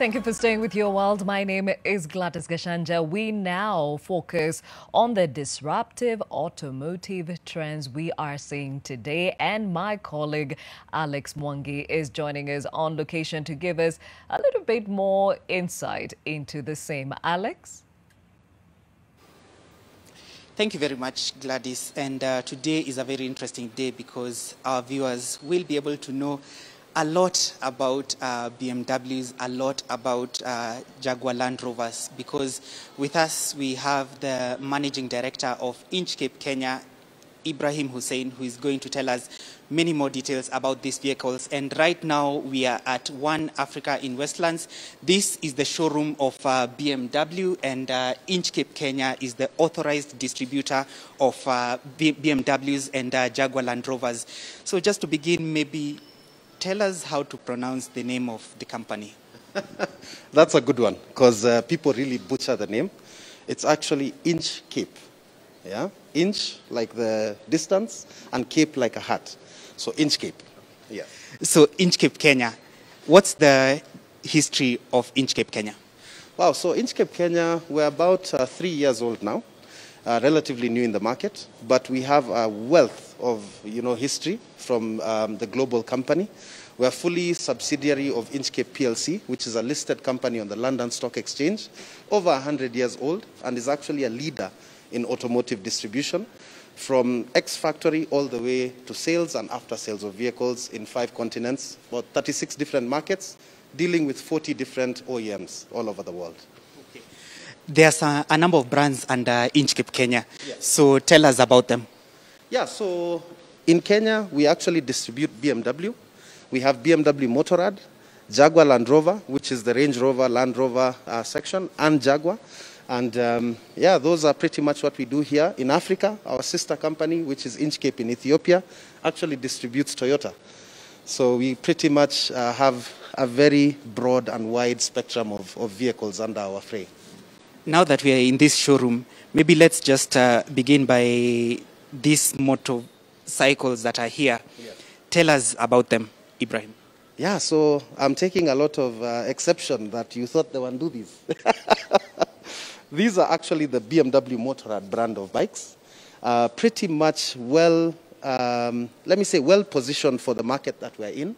Thank you for staying with Your World. My name is Gladys Gashanja. We now focus on the disruptive automotive trends we are seeing today. And my colleague Alex Mwangi is joining us on location to give us a little bit more insight into the same. Alex? Thank you very much, Gladys. And today is a very interesting day because our viewers will be able to know a lot about BMWs, a lot about Jaguar Land Rovers, because with us we have the managing director of Inchcape Kenya, Ibrahim Hussein, who is going to tell us many more details about these vehicles. And right now we are at One Africa in Westlands. This is the showroom of BMW, and Inchcape Kenya is the authorized distributor of BMWs and Jaguar Land Rovers. So just to begin, maybe tell us how to pronounce the name of the company. That's a good one, because people really butcher the name. It's actually Inchcape. Yeah? Inch like the distance, and cape like a hat. So Inchcape. Yeah. So Inchcape Kenya, what's the history of Inchcape Kenya? Wow, so Inchcape Kenya, we're about 3 years old now, relatively new in the market, but we have a wealth of history from the global company. We're fully subsidiary of Inchcape PLC, which is a listed company on the London Stock Exchange, over 100 years old, and is actually a leader in automotive distribution, from ex-factory all the way to sales and after-sales of vehicles in 5 continents, about 36 different markets, dealing with 40 different OEMs all over the world. Okay. There's a number of brands under Inchcape Kenya, yes. So tell us about them. Yeah, so in Kenya, we actually distribute BMW. We have BMW Motorrad, Jaguar Land Rover, which is the Range Rover, Land Rover section, and Jaguar. And yeah, those are pretty much what we do here. In Africa, our sister company, which is Inchcape in Ethiopia, actually distributes Toyota. So we pretty much have a very broad and wide spectrum of vehicles under our fray. Now that we are in this showroom, maybe let's just begin by these motorcycles that are here. Yeah. Tell us about them, Ibrahim. Yeah, so I'm taking a lot of exception that you thought they wouldn't do this. These are actually the BMW Motorrad brand of bikes. Pretty much well positioned for the market that we're in.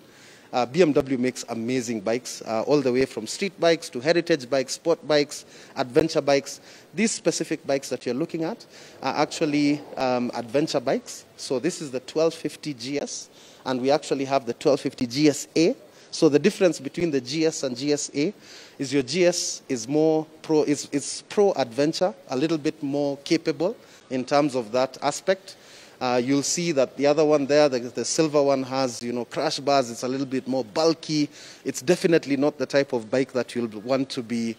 BMW makes amazing bikes, all the way from street bikes to heritage bikes, sport bikes, adventure bikes. These specific bikes that you're looking at are actually adventure bikes. So this is the 1250 GS, and we actually have the 1250 GSA. So the difference between the GS and GSA is your GS is more pro adventure, a little bit more capable in terms of that aspect. You'll see that the other one there, the silver one, has crash bars. It's a little bit more bulky. It's definitely not the type of bike that you'll want to be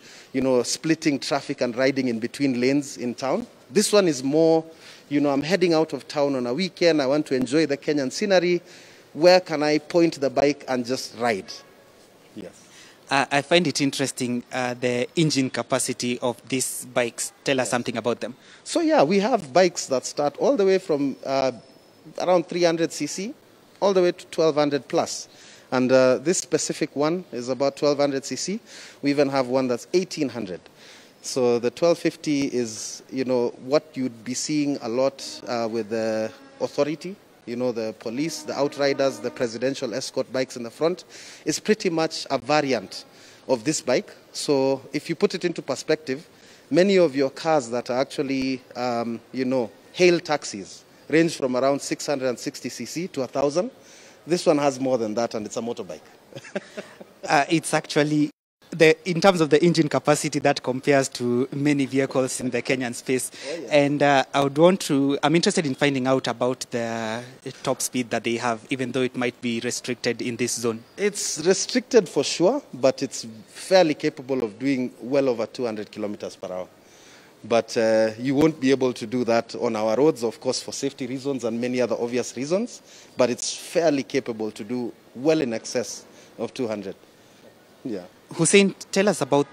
splitting traffic and riding in between lanes in town. This one is more, I'm heading out of town on a weekend. I want to enjoy the Kenyan scenery. Where can I point the bike and just ride? Yes. I find it interesting, the engine capacity of these bikes. Tell us something about them. So yeah, we have bikes that start all the way from around 300 cc all the way to 1200 plus. And this specific one is about 1200 cc. We even have one that's 1800. So the 1250 is, what you'd be seeing a lot with the authority. The police, the outriders, the presidential escort bikes in the front, is pretty much a variant of this bike. So if you put it into perspective, many of your cars that are actually, hail taxis range from around 660 cc to 1,000. This one has more than that, and it's a motorbike. It's actually, in terms of the engine capacity, that compares to many vehicles in the Kenyan space. Oh, yeah. And I'm interested in finding out about the top speed that they have, even though it might be restricted in this zone. It's restricted for sure, but it's fairly capable of doing well over 200 kilometers per hour. But you won't be able to do that on our roads, of course, for safety reasons and many other obvious reasons. But it's fairly capable to do well in excess of 200. Yeah. Hussein, tell us about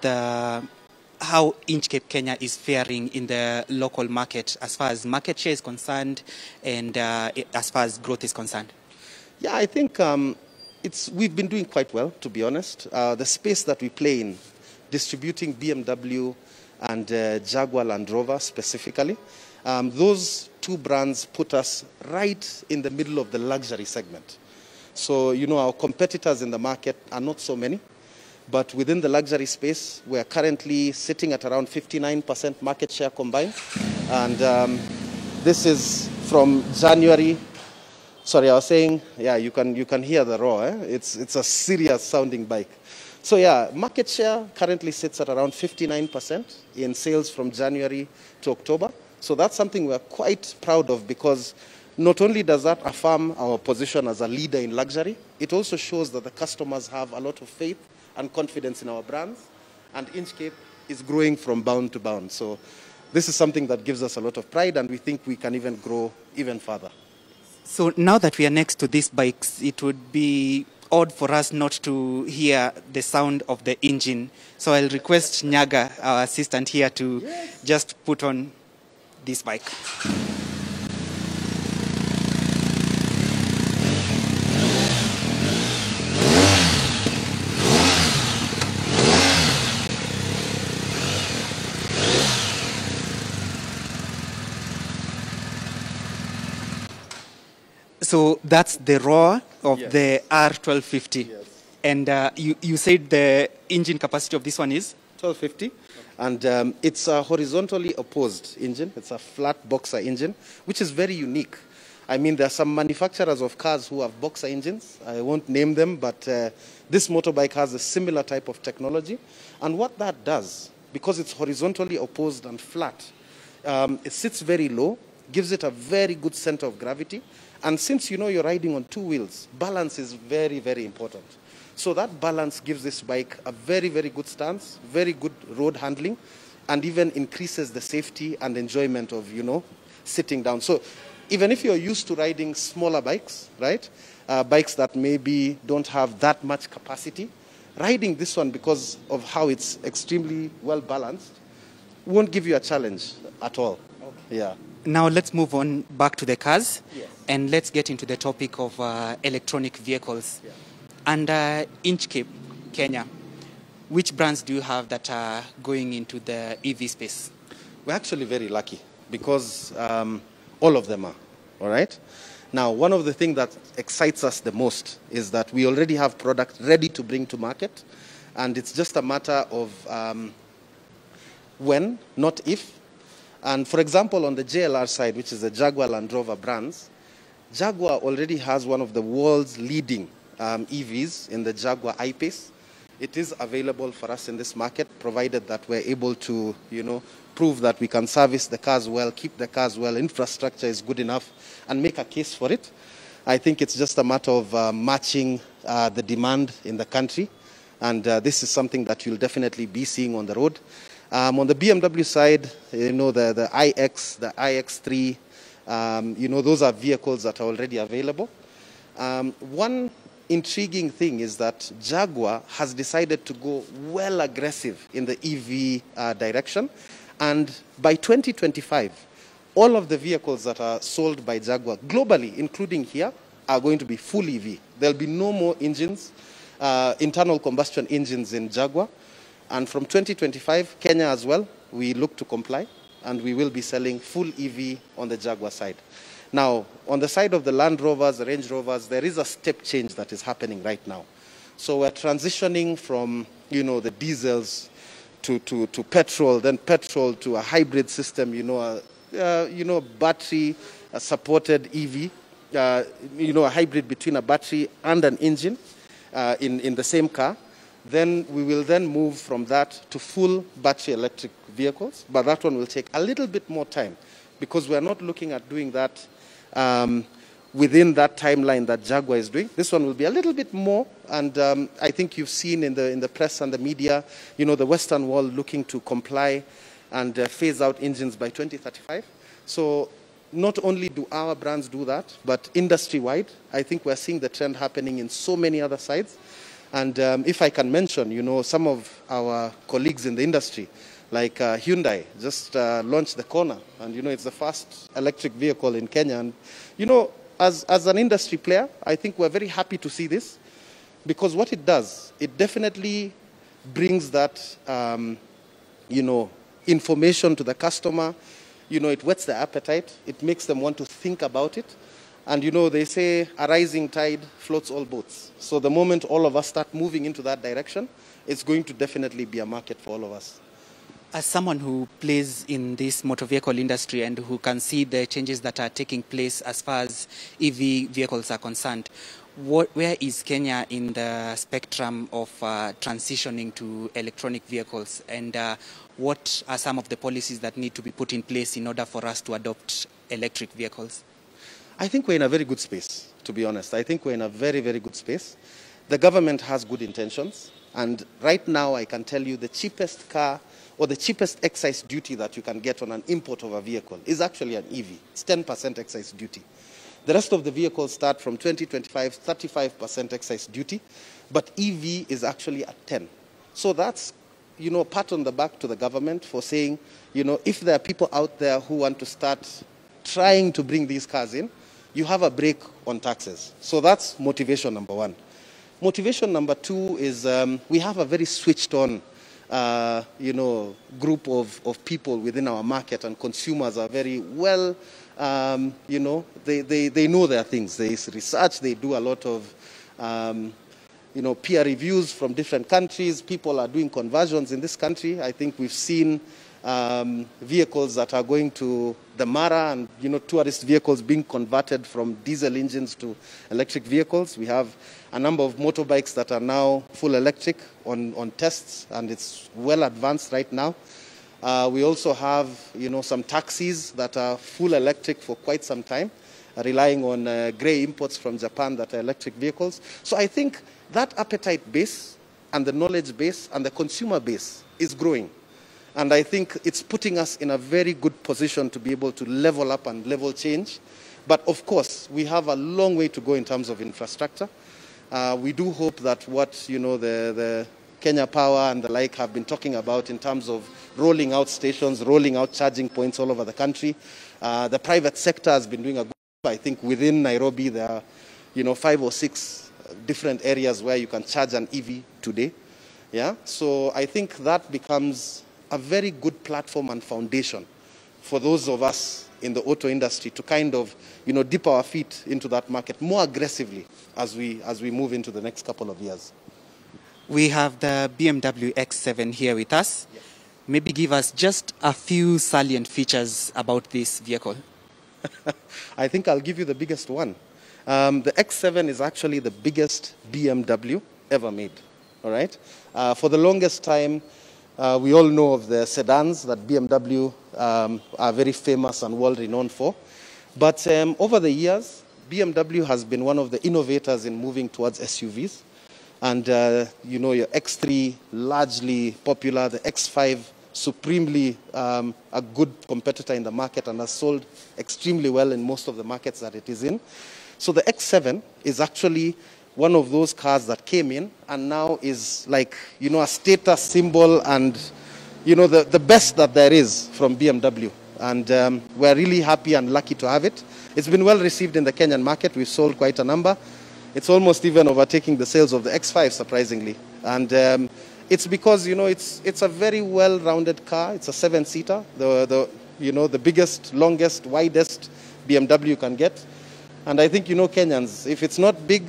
how Inchcape Kenya is faring in the local market as far as market share is concerned and as far as growth is concerned. Yeah, I think we've been doing quite well, to be honest. The space that we play in, distributing BMW and Jaguar Land Rover specifically, those two brands put us right in the middle of the luxury segment. So, you know, our competitors in the market are not so many, but within the luxury space, we're currently sitting at around 59% market share combined. And this is from January. Sorry, I was saying, yeah, you can hear the roar. It's a serious sounding bike. So yeah, market share currently sits at around 59% in sales from January to October. So that's something we're quite proud of, because not only does that affirm our position as a leader in luxury, it also shows that the customers have a lot of faith and confidence in our brands, and Inchcape is growing from bound to bound. So this is something that gives us a lot of pride, and we think we can even grow even further. So now that we are next to these bikes, it would be odd for us not to hear the sound of the engine. So I'll request Nyaga, our assistant here, to just put on this bike. So that's the roar of the R1250. Yes. And you said the engine capacity of this one is? 1250. And it's a horizontally opposed engine. It's a flat boxer engine, which is very unique. I mean, there are some manufacturers of cars who have boxer engines. I won't name them, but this motorbike has a similar type of technology. And what that does, because it's horizontally opposed and flat, it sits very low, gives it a very good center of gravity. And since you know you're riding on two wheels, balance is very, very important. So that balance gives this bike a very, very good stance, very good road handling, and even increases the safety and enjoyment of, you know, sitting down. So even if you're used to riding smaller bikes, right, bikes that maybe don't have that much capacity, riding this one, because of how it's extremely well balanced, won't give you a challenge at all. Okay. Yeah. Now let's move on back to the cars. Yes. And let's get into the topic of electronic vehicles. Yeah. Under Inchcape Kenya, which brands do you have that are going into the EV space? We're actually very lucky, because all of them are, all right? Now, one of the things that excites us the most is that we already have product ready to bring to market, and it's just a matter of when, not if. And for example, on the JLR side, which is the Jaguar Land Rover brands, Jaguar already has one of the world's leading EVs in the Jaguar I-Pace. It is available for us in this market, provided that we're able to, you know, prove that we can service the cars well, keep the cars well, infrastructure is good enough, and make a case for it. I think it's just a matter of matching the demand in the country, and this is something that you'll definitely be seeing on the road. On the BMW side, you know, the iX, the iX3, you know, those are vehicles that are already available. One intriguing thing is that Jaguar has decided to go well aggressive in the EV direction. And by 2025, all of the vehicles that are sold by Jaguar globally, including here, are going to be full EV. There'll be no more engines, internal combustion engines in Jaguar. And from 2025, Kenya as well, we look to comply, and we will be selling full EV on the Jaguar side. Now, on the side of the Land Rovers, the Range Rovers, there is a step change that is happening right now. So we're transitioning from, you know, the diesels to petrol, then petrol to a hybrid system, you know, battery-supported EV, you know, a hybrid between a battery and an engine in the same car. Then we will then move from that to full battery electric vehicles, but that one will take a little bit more time, because we're not looking at doing that within that timeline that Jaguar is doing. This one will be a little bit more, and I think you've seen in the press and the media, you know, the Western world looking to comply and phase out engines by 2035. So not only do our brands do that, but industry-wide, I think we're seeing the trend happening in so many other sides. And if I can mention, you know, some of our colleagues in the industry, like Hyundai, just launched the Kona, and, you know, it's the first electric vehicle in Kenya. And, you know, as an industry player, I think we're very happy to see this. Because what it does, it definitely brings that, information to the customer. It whets their appetite. It makes them want to think about it. And, they say a rising tide floats all boats. So the moment all of us start moving into that direction, it's going to definitely be a market for all of us. As someone who plays in this motor vehicle industry and who can see the changes that are taking place as far as EV vehicles are concerned, where is Kenya in the spectrum of transitioning to electronic vehicles, and what are some of the policies that need to be put in place in order for us to adopt electric vehicles? I think we're in a very good space, to be honest. I think we're in a very, very good space. The government has good intentions, and right now I can tell you the cheapest car or the cheapest excise duty that you can get on an import of a vehicle is actually an EV. It's 10% excise duty. The rest of the vehicles start from 20, 25, 35% excise duty, but EV is actually at 10. So that's, pat on the back to the government for saying, if there are people out there who want to start trying to bring these cars in, you have a break on taxes. So that's motivation number one. Motivation number two is we have a very switched on group of people within our market, and consumers are very well, they know their things. They research, they do a lot of, peer reviews from different countries. People are doing conversions in this country. I think we've seen vehicles that are going to the Mara and, tourist vehicles being converted from diesel engines to electric vehicles. We have a number of motorbikes that are now full electric on tests, and it's well advanced right now. We also have, some taxis that are full electric for quite some time, relying on grey imports from Japan that are electric vehicles. So I think that appetite base and the knowledge base and the consumer base is growing. And I think it's putting us in a very good position to be able to level up and level change. But of course, we have a long way to go in terms of infrastructure. We do hope that what, the Kenya Power and the like have been talking about in terms of rolling out stations, rolling out charging points all over the country. The private sector has been doing a good job. I think within Nairobi there are, 5 or 6 different areas where you can charge an EV today. Yeah, so I think that becomes a very good platform and foundation for those of us in the auto industry to kind of, dip our feet into that market more aggressively as we move into the next couple of years. We have the BMW X7 here with us. Yes. Maybe give us just a few salient features about this vehicle. I think I'll give you the biggest one. The X7 is actually the biggest BMW ever made. All right. For the longest time, we all know of the sedans that BMW are very famous and world-renowned for. But over the years, BMW has been one of the innovators in moving towards SUVs. And, your X3, largely popular, the X5, supremely a good competitor in the market and has sold extremely well in most of the markets that it is in. So the X7 is actually one of those cars that came in and now is like, a status symbol and, the best that there is from BMW. And we're really happy and lucky to have it. It's been well received in the Kenyan market. We've sold quite a number. It's almost even overtaking the sales of the X5, surprisingly. And it's because, it's a very well-rounded car. It's a 7-seater, the biggest, longest, widest BMW can get. And I think, Kenyans, if it's not big,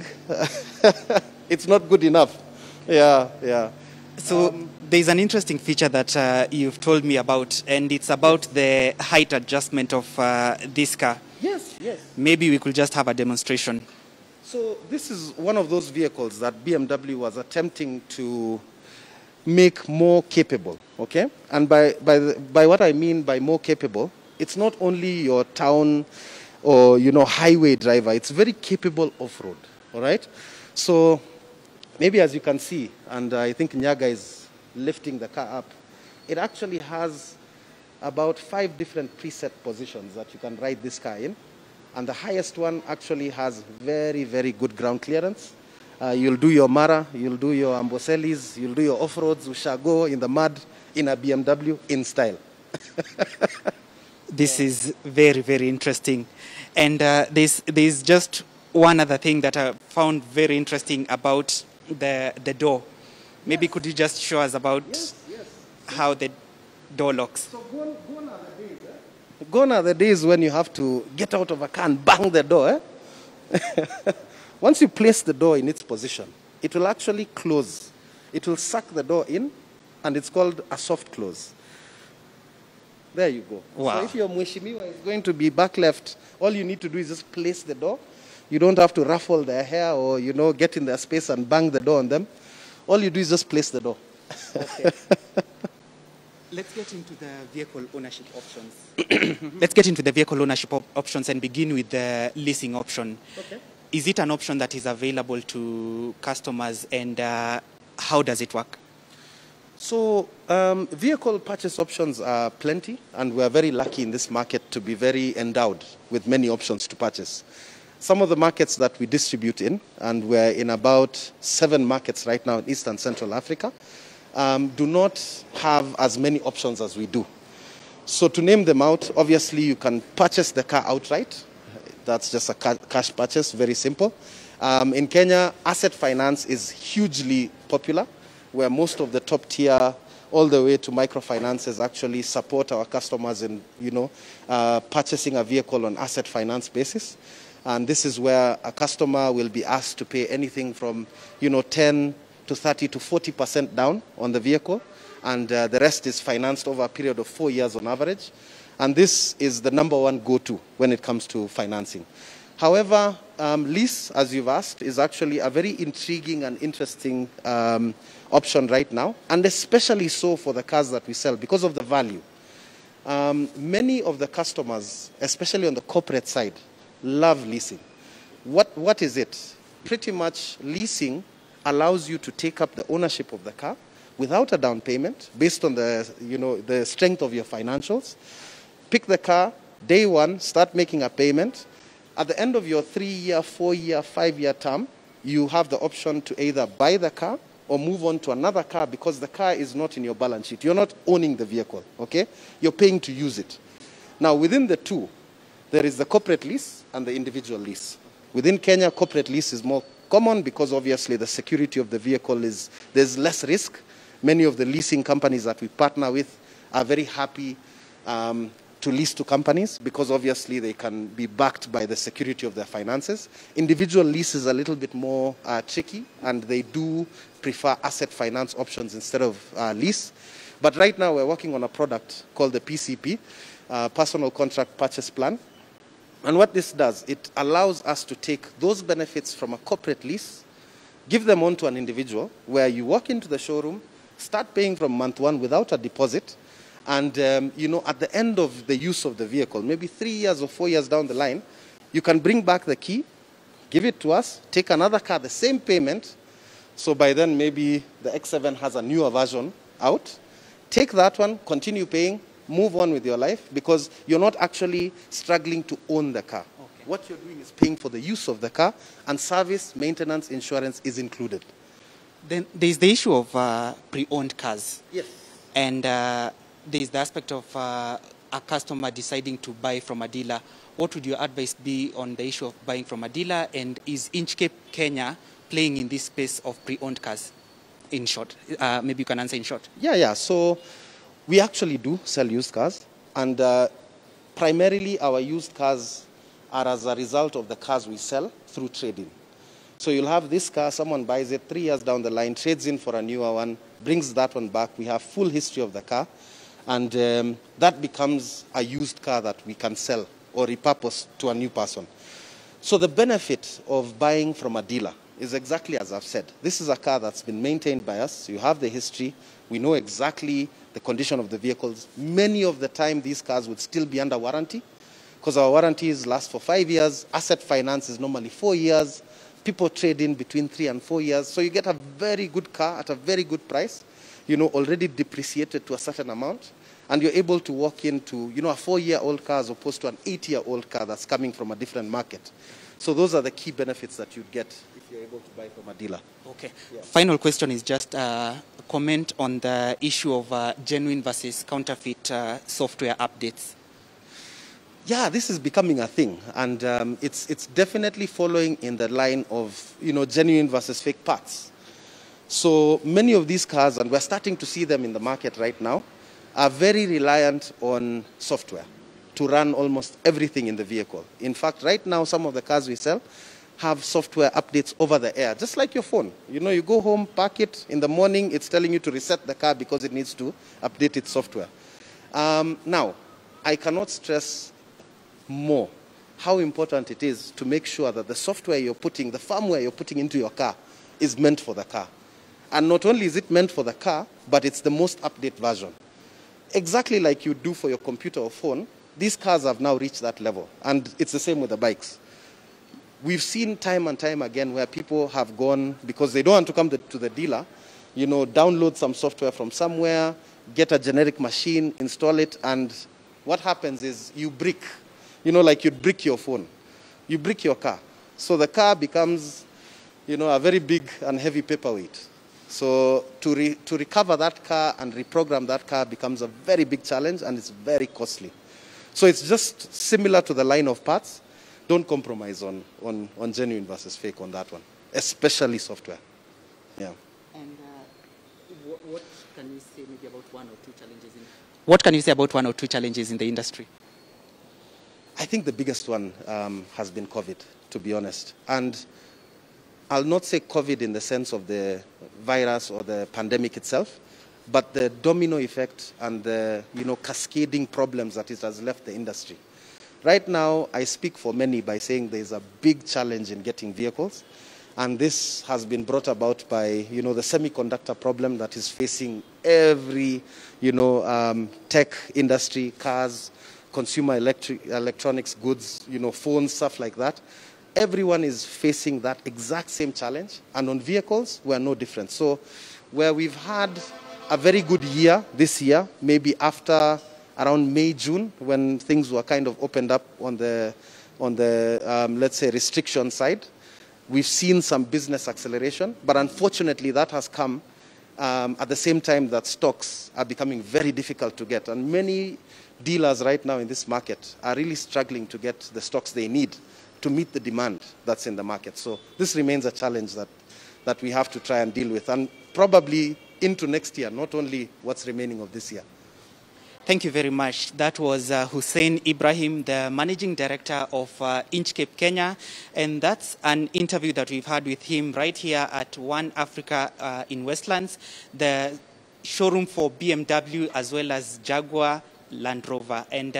it's not good enough. Yeah, yeah. So there's an interesting feature that you've told me about, and it's about the height adjustment of this car. Yes, yes. Maybe we could just have a demonstration. So this is one of those vehicles that BMW was attempting to make more capable, okay? And by what I mean by more capable, it's not only your town or, highway driver. It's very capable off-road, all right? So maybe as you can see, and I think Nyaga is lifting the car up, it actually has about 5 different preset positions that you can ride this car in. And the highest one actually has very, very good ground clearance. You'll do your Mara, you'll do your Amboselis, you'll do your off-roads, Ushago, in the mud, in a BMW, in style. This is very, very interesting. And there's just one other thing that I found very interesting about the door. Maybe could you just show us about how the door locks? So gone are the days when you have to get out of a car and bang the door. Once you place the door in its position, it will actually close. It will suck the door in, and it's called a soft close. There you go. Wow. So if your mheshimiwa is going to be back left, all you need to do is just place the door. You don't have to ruffle their hair or, get in their space and bang the door on them. All you do is just place the door. Okay. Let's get into the vehicle ownership options. Let's get into the vehicle ownership options and begin with the leasing option. Okay. Is it an option that is available to customers, and how does it work? So vehicle purchase options are plenty, and we are very lucky in this market to be very endowed with many options to purchase. Some of the markets that we distribute in, and we're in about 7 markets right now in East and Central Africa, do not have as many options as we do. So to name them out, obviously you can purchase the car outright. That's just a cash purchase, very simple. In Kenya, asset finance is hugely popular, where most of the top tier, all the way to microfinances, actually support our customers in, purchasing a vehicle on asset finance basis. And this is where a customer will be asked to pay anything from, 10 to 30 to 40% down on the vehicle, and the rest is financed over a period of 4 years on average. And this is the #1 go-to when it comes to financing. However, lease, as you've asked, is actually a very intriguing and interesting option right now, and especially so for the cars that we sell because of the value. Many of the customers, especially on the corporate side, love leasing. What is it? Pretty much leasing allows you to take up the ownership of the car without a down payment based on the strength of your financials. Pick the car, day one, start making a payment. At the end of your 3-year, 4-year, 5-year term, you have the option to either buy the car or move on to another car because the car is not in your balance sheet. You're not owning the vehicle, okay? You're paying to use it. Now, within the two, there is the corporate lease and the individual lease. Within Kenya, corporate lease is more common because obviously the security of the vehicle there's less risk. Many of the leasing companies that we partner with are very happy to lease to companies because obviously they can be backed by the security of their finances. Individual lease is a little bit more tricky, and they do prefer asset finance options instead of lease. But right now we're working on a product called the PCP, Personal Contract Purchase Plan. And what this does, it allows us to take those benefits from a corporate lease, give them on to an individual, where you walk into the showroom, start paying from month 1 without a deposit, and at the end of the use of the vehicle, maybe 3 years or 4 years down the line, you can bring back the key, give it to us, take another car, the same payment. So by then, maybe the X7 has a newer version out. Take that one, continue paying, move on with your life, because you're not actually struggling to own the car. Okay. What you're doing is paying for the use of the car, and service, maintenance, insurance is included. Then there's the issue of pre-owned cars. Yes. And there's the aspect of a customer deciding to buy from a dealer. What would your advice be on the issue of buying from a dealer? And is Inchcape Kenya playing in this space of pre-owned cars? In short, maybe you can answer in short. Yeah. So we actually do sell used cars, and primarily our used cars are as a result of the cars we sell through trading. So you'll have this car, someone buys it 3 years down the line, trades in for a newer one, brings that one back. We have full history of the car, and that becomes a used car that we can sell or repurpose to a new person. So the benefit of buying from a dealer is exactly as I've said. This is a car that's been maintained by us. You have the history. We know exactly the condition of the vehicles. Many of the time, these cars would still be under warranty because our warranties last for 5 years. Asset finance is normally 4 years. People trade in between 3 and 4 years. So you get a very good car at a very good price, already depreciated to a certain amount. And you're able to walk into, a 4-year-old car as opposed to an 8-year-old car that's coming from a different market. So those are the key benefits that you'd get if you're able to buy from a dealer. Okay. Yeah. Final question is just a comment on the issue of genuine versus counterfeit software updates. Yeah, this is becoming a thing, and it's definitely following in the line of genuine versus fake parts. So many of these cars, and we're starting to see them in the market right now, are very reliant on software to run almost everything in the vehicle. In fact, right now, some of the cars we sell have software updates over the air, just like your phone. You know, you go home, park it, in the morning, it's telling you to reset the car because it needs to update its software. Now, I cannot stress more how important it is to make sure that the software you're putting, the firmware you're putting into your car is meant for the car. And not only is it meant for the car, but it's the most updated version. Exactly like you do for your computer or phone, these cars have now reached that level. And it's the same with the bikes. We've seen time and time again where people have gone, because they don't want to come to the dealer, you know, download some software from somewhere, get a generic machine, install it, and what happens is you brick, you know, like you'd brick your phone. You brick your car. So the car becomes, you know, a very big and heavy paperweight. So to recover that car and reprogram that car becomes a very big challenge, and it's very costly. So it's just similar to the line of parts. Don't compromise on genuine versus fake on that one, especially software. Yeah. And what can you say maybe about one or two challenges in the industry? I think the biggest one has been COVID, to be honest. And I'll not say COVID in the sense of the virus or the pandemic itself, but the domino effect and the, you know, cascading problems that it has left the industry. Right now, I speak for many by saying there's a big challenge in getting vehicles, and this has been brought about by, you know, the semiconductor problem that is facing every, you know, tech industry, cars, consumer electronics goods, you know, phones, stuff like that. Everyone is facing that exact same challenge, and on vehicles, we're no different. So where we've had a very good year this year, maybe after around May, June, when things were kind of opened up on the let's say, restriction side, we've seen some business acceleration, but unfortunately that has come at the same time that stocks are becoming very difficult to get. And many dealers right now in this market are really struggling to get the stocks they need to meet the demand that's in the market. So this remains a challenge that we have to try and deal with, and probably into next year, not only what's remaining of this year. Thank you very much. That was Hussein Ibrahim, the Managing Director of Inchcape Kenya. And that's an interview that we've had with him right here at One Africa in Westlands, the showroom for BMW as well as Jaguar Land Rover. And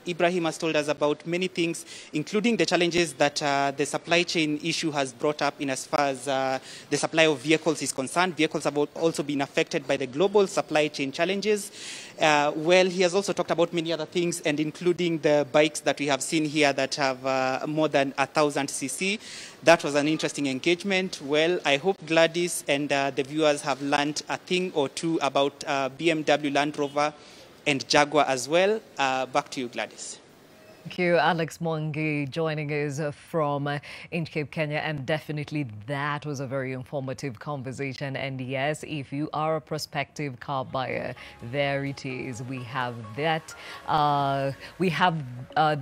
Ibrahim has told us about many things, including the challenges that the supply chain issue has brought up in as far as the supply of vehicles is concerned. Vehicles have also been affected by the global supply chain challenges. Well, he has also talked about many other things, and including the bikes that we have seen here that have more than 1,000 cc. That was an interesting engagement. Well, I hope Gladys and the viewers have learned a thing or two about BMW Land Rover and Jaguar as well. Back to you, Gladys. Thank you, Alex Mwangi, joining us from Inchcape Kenya, and definitely that was a very informative conversation. And yes, if you are a prospective car buyer, there it is. We have that. We have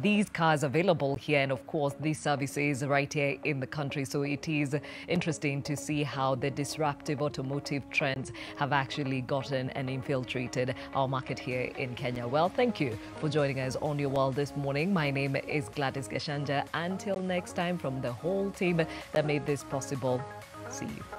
these cars available here, and of course, these services right here in the country. So it is interesting to see how the disruptive automotive trends have actually gotten and infiltrated our market here in Kenya. Well, thank you for joining us on Your World this morning. My name is Gladys Gashanja. Until next time, from the whole team that made this possible, see you.